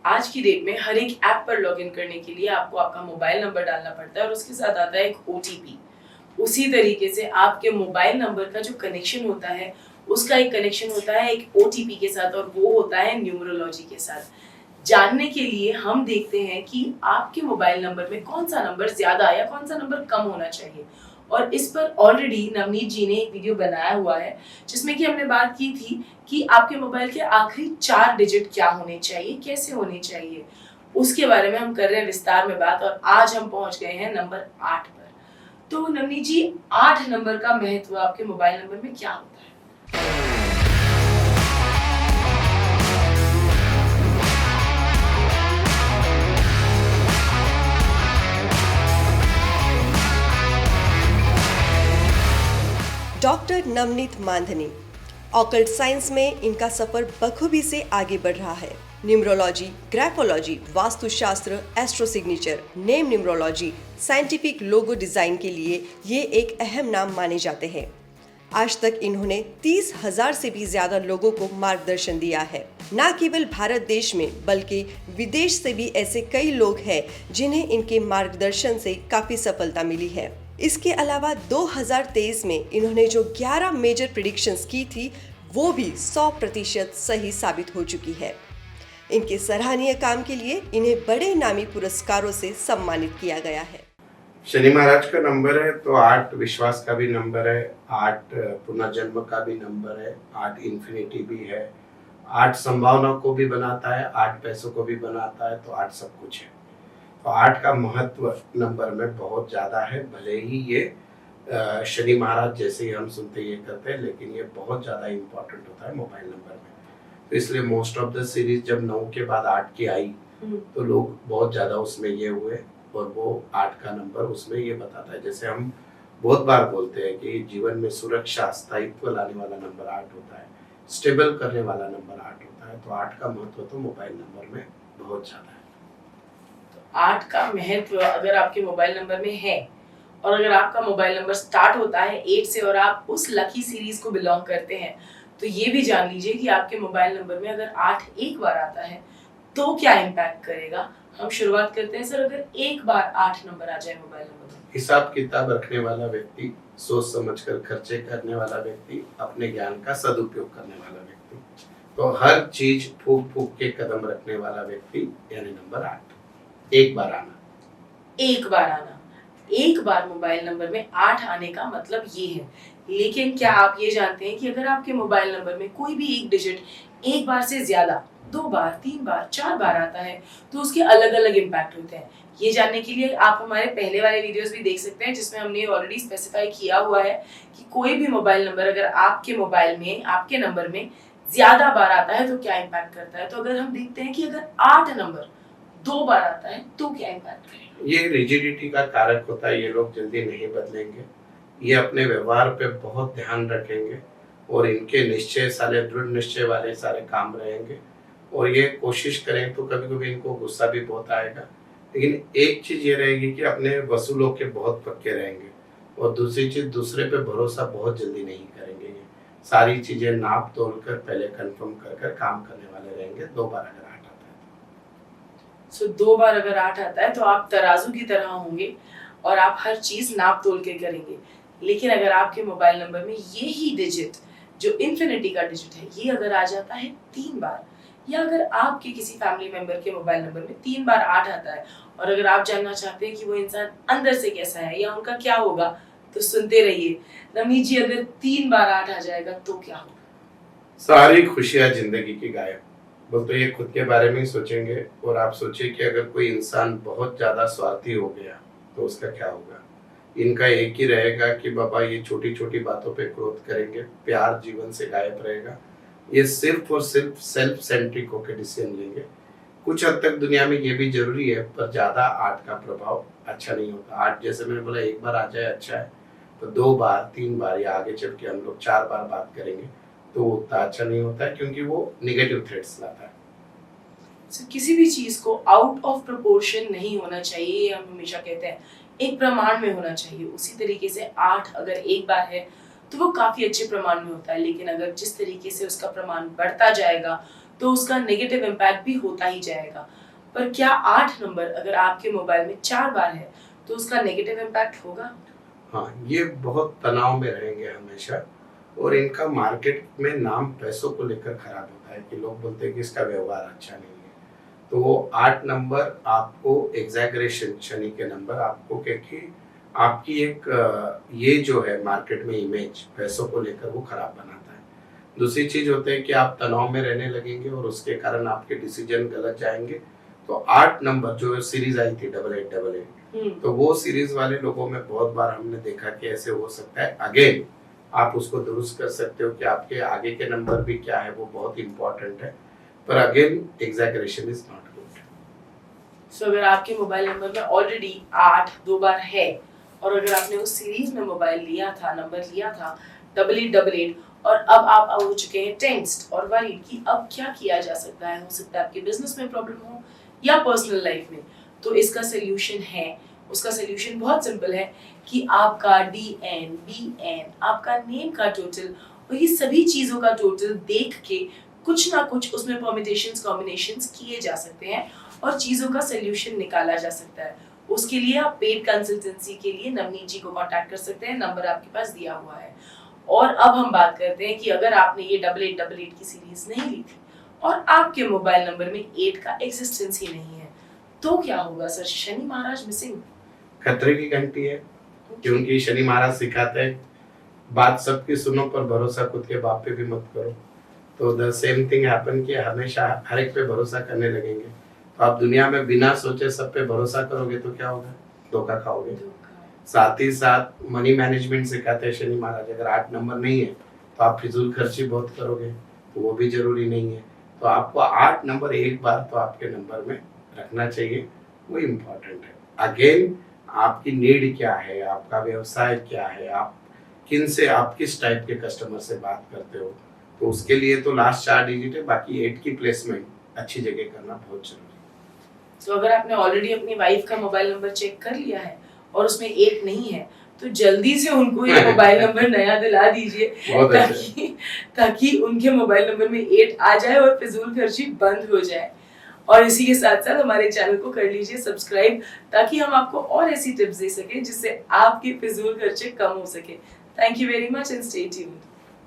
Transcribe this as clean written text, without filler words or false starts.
आज की डेट में हर एक ऐप पर लॉगिन करने के लिए आपको आपका मोबाइल नंबर डालना पड़ता है और उसके साथ आता है एक ओटीपी। उसी तरीके से आपके मोबाइल नंबर का जो कनेक्शन होता है उसका एक कनेक्शन होता है एक ओटीपी के साथ और वो होता है न्यूमरोलॉजी के साथ। जानने के लिए हम देखते हैं कि आपके मोबाइल नंबर में कौन सा नंबर ज्यादा या कौन सा नंबर कम होना चाहिए। और इस पर ऑलरेडी नवनीत जी ने एक वीडियो बनाया हुआ है जिसमें कि हमने बात की थी कि आपके मोबाइल के आखिरी 4 डिजिट क्या होने चाहिए, कैसे होने चाहिए। उसके बारे में हम कर रहे हैं विस्तार में बात और आज हम पहुंच गए हैं नंबर 8 पर। तो नवनीत जी, 8 नंबर का महत्व आपके मोबाइल नंबर में क्या होता है? Doctor Navneet Mandhani. Occult science में इनका सफर बखूबी से आगे बढ़ रहा है। Numerology, graphology, vastushastra, astro signature, name numerology, scientific logo design के लिए ये एक अहम नाम माने जाते हैं। आज तक इन्होंने 30,000 से भी ज्यादा लोगों को मार्गदर्शन दिया है। न केवल भारत देश में बल्कि विदेश से भी ऐसे कई लोग हैं जिन्हें इनके मार्गदर्शन से काफी सफलता मिली है। इसके अलावा 2023 में इन्होंने जो 11 मेजर प्रेडिक्शंस की थी वो भी 100% सही साबित हो चुकी है। इनके सराहनीय काम के लिए इन्हें बड़े नामी पुरस्कारों से सम्मानित किया गया है। शनि महाराज का नंबर है तो 8 विश्वास का भी नंबर है, 8 पुनर्जन्म का भी नंबर है, 8 इन्फिनिटी भी है, 8 संभावना को भी बनाता है, 8 पैसों को भी बनाता है, तो 8 सब कुछ है। तो 8 का महत्व नंबर में बहुत ज़्यादा है। भले ही ये शनि महाराज जैसे ही हम सुनते ये करते हैं, लेकिन ये बहुत ज़्यादा इम्पोर्टेंट होता है मोबाइल नंबर में। तो इसलिए मोस्ट ऑफ द सीरीज जब 9 के बाद 8 की आई तो लोग बहुत ज़्यादा उसमें ये हुए और वो 8 का नंबर उसमें ये बताता है। जैसे हम बहुत बार बोलते हैं कि जीवन में सुरक्षा, स्थायित्व लाने वाला नंबर 8 होता है, स्टेबल करने वाला नंबर 8 होता है। तो 8 का महत्व तो मोबाइल नंबर में बहुत ज़्यादा है। 8 का महत्व अगर आपके मोबाइल नंबर में है और अगर आपका मोबाइल नंबर स्टार्ट होता है 8 से और आप उस लकी सीरीज को बिलोंग करते हैं तो ये भी जान लीजिए कि आपके मोबाइल नंबर में अगर 8 एक बार आता है तो क्या इम्पैक्ट करेगा। हम शुरुआत करते हैं सर, अगर एक बार 8 नंबर आ जाए मोबाइल नंबर में। हिसाब किताब रखने वाला व्यक्ति, सोच समझकर खर्चे करने वाला व्यक्ति, अपने ज्ञान का सदुपयोग करने वाला व्यक्ति, तो हर चीज फूक फूक के कदम रखने वाला व्यक्ति, यानी नंबर 8। एक बार आना, एक बार मोबाइल नंबर में 8 आने का मतलब ये है। लेकिन क्या आप ये जानते हैं कि अगर आपके मोबाइल नंबर में कोई भी एक डिजिट एक बार से ज्यादा 2 बार, 3 बार, 4 बार आता है तो उसके अलग अलग इम्पैक्ट होते हैं। ये जानने के लिए आप हमारे पहले वाले वीडियोस भी देख सकते हैं जिसमें हमने ऑलरेडी स्पेसिफाई किया हुआ है कि कोई भी मोबाइल नंबर अगर आपके मोबाइल में, आपके नंबर में ज्यादा बार आता है तो क्या इम्पैक्ट करता है। तो अगर हम देखते हैं कि अगर 8 नंबर 2 बार आता है तो क्या इम्पैक्ट करेगा। ये रिजिडिटी का कारक होता है। ये लोग जल्दी नहीं बदलेंगे, ये अपने व्यवहार पे बहुत ध्यान रखेंगे और इनके निश्चय सारे दृढ़ निश्चय वाले सारे काम रहेंगे। और ये कोशिश करें तो कभी कभी इनको गुस्सा भी बहुत आएगा, लेकिन एक चीज ये रहेगी कि अपने वसूलों के बहुत पक्के रहेंगे। और दूसरी चीज, दूसरे पे भरोसा बहुत जल्दी नहीं करेंगे। ये सारी चीजें नाप तोल कर पहले कंफर्म कर काम करने वाले रहेंगे। 2 बार अगर 8 आता है 2 बार अगर 8 आता है तो आप तराजू की तरह होंगे और आप हर चीज नाप तोल के करेंगे। लेकिन अगर आपके मोबाइल नंबर में ये ही डिजिट जो इन्फिनिटी का डिजिट है ये अगर आ जाता है 3 बार, या अगर आपके किसी फैमिली मेंबर के मोबाइल नंबर में 3 बार 8 आता है और अगर आप जानना चाहते हैं कि वो इंसान अंदर से कैसा है या उनका क्या होगा तो सुनते रहिए। नवनीत जी, अगर 3 बार 8 आ जाएगा तो क्या होगा? सारी खुशियां जिंदगी की गायब। बोल तो ये खुद के बारे में ही सोचेंगे। और आप सोचिए कि अगर कोई इंसान बहुत ज्यादा स्वार्थी हो गया तो उसका क्या होगा। इनका एक ही रहेगा कि बाबा ये छोटी छोटी बातों पे क्रोध करेंगे, प्यार जीवन से गायब रहेगा। ये सिर्फ और सिर्फ सेल्फ सेंट्रिक होकर डिसीजन लेंगे। कुछ हद तक दुनिया में ये भी जरूरी है, पर ज्यादा 8 का प्रभाव अच्छा नहीं होता। 8 जैसे मैंने बोला एक बार आ जाए अच्छा है, तो 2 बार, 3 बार या आगे चल के हम लोग 4 बार बात करेंगे तो उतना अच्छा नहीं होता है, क्योंकि वो निगेटिव थ्रेट्स लाता है। किसी भी चीज को आउट ऑफ प्रोपोर्शन नहीं होना चाहिए, हम हमेशा कहते हैं एक प्रमाण में होना चाहिए। उसी तरीके से 8 अगर एक बार है तो वो काफी अच्छे प्रमाण में होता है, लेकिन अगर जिस तरीके से उसका प्रमाण बढ़ता जाएगा तो उसका नेगेटिव इम्पैक्ट भी होता ही जाएगा। पर क्या 8 नंबर अगर आपके मोबाइल में 4 बार है तो उसका नेगेटिव इम्पैक्ट होगा? हाँ, ये बहुत तनाव में रहेंगे हमेशा, और इनका मार्केट में नाम पैसों को लेकर खराब होता है कि लोग बोलते हैं कि इसका व्यवहार अच्छा नहीं है। तो वो 8 नंबर आपको एग्जैगरेशन, शनि के नंबर आपको, क्योंकि आपकी एक ये जो है मार्केट में इमेज पैसों को लेकर वो खराब बनाता है। दूसरी चीज होता है कि आप तनाव में रहने लगेंगे और उसके कारण आपके डिसीजन गलत जाएंगे। तो 8 नंबर जो सीरीज आई थी 8888, तो वो सीरीज वाले लोगों में बहुत बार हमने देखा कि ऐसे हो सकता है। अगेन आप उसको दुरुस्त कर सकते हो कि आपके आगे के नंबर भी क्या है, वो बहुत इंपॉर्टेंट है, पर again exaggeration is not good. So अगर आपके मोबाइल नंबर में ऑलरेडी 8 2 बार है और अगर आपने उस सीरीज में मोबाइल लिया था, नंबर लिया था 8888, और अब आप हो चुके हैं टेंस्ड और वरीड कि अब क्या किया जा सकता है, हो सकता है आपके बिजनेस में प्रॉब्लम हो या पर्सनल लाइफ में, तो इसका सोल्यूशन है, उसका सोल्यूशन बहुत सिंपल है कि आपका DN, BN, आपका नेम का टोटल और ये सभी चीज़ों का टोटल देख के कुछ ना कुछ उसमें परम्यूटेशंस, कॉम्बिनेशंस किए जा सकते हैं और चीज़ों का सोल्यूशन निकाला जा सकता है। उसके लिए आप पेड कंसल्टेंसी के लिए नवनीत जी को कांटेक्ट कर सकते हैं, नंबर आपके पास दिया हुआ है। और अब हम बात करते हैं कि अगर आपने ये 8888 की सीरीज नहीं ली थी और आपके मोबाइल नंबर में 8 का एग्जिस्टेंस ही नहीं है, तो क्या होगा सर? शनि महाराज मिसिंग? खतरे की घंटी है, क्योंकि शनि महाराज सिखाते हैं बात सबकी सुनो पर भरोसा खुद के बाप पे भी मत करो। तो द सेम थिंग हैपन कि हमेशा हर एक पे भरोसा करने लगेंगे, तो आप दुनिया में बिना सोचे सब पे भरोसा करोगे तो क्या होगा? धोखा खाओगे। साथ ही साथ मनी मैनेजमेंट सिखाते हैं शनि महाराज। अगर 8 नंबर नहीं है तो आप फिजूल खर्ची बहुत करोगे, तो वो भी जरूरी नहीं है। तो आपको 8 नंबर एक बार तो आपके नंबर में रखना चाहिए, वो इम्पोर्टेंट है। अगेन आपकी नीड क्या है, आपका व्यवसाय क्या है, आप किन से, आप किस टाइप के कस्टमर से बात करते हो, तो उसके लिए तो लास्ट 4 डिजिट है, बाकी 8 की प्लेसमेंट अच्छी जगह करना बहुत जरूरी है। तो अगर आपने ऑलरेडी अपनी वाइफ का मोबाइल नंबर चेक कर लिया है और उसमें 8 नहीं है तो जल्दी से उनको ये मोबाइल नंबर नया दिला दीजिए ताकि उनके मोबाइल नंबर में 8 आ जाए और फिजूल खर्ची बंद हो जाए। और इसी के साथ साथ हमारे चैनल को कर लीजिए सब्सक्राइब, ताकि हम आपको और ऐसी टिप्स दे सकें जिससे आपके फिजूल खर्चे कम हो सके। Thank you very much and stay tuned.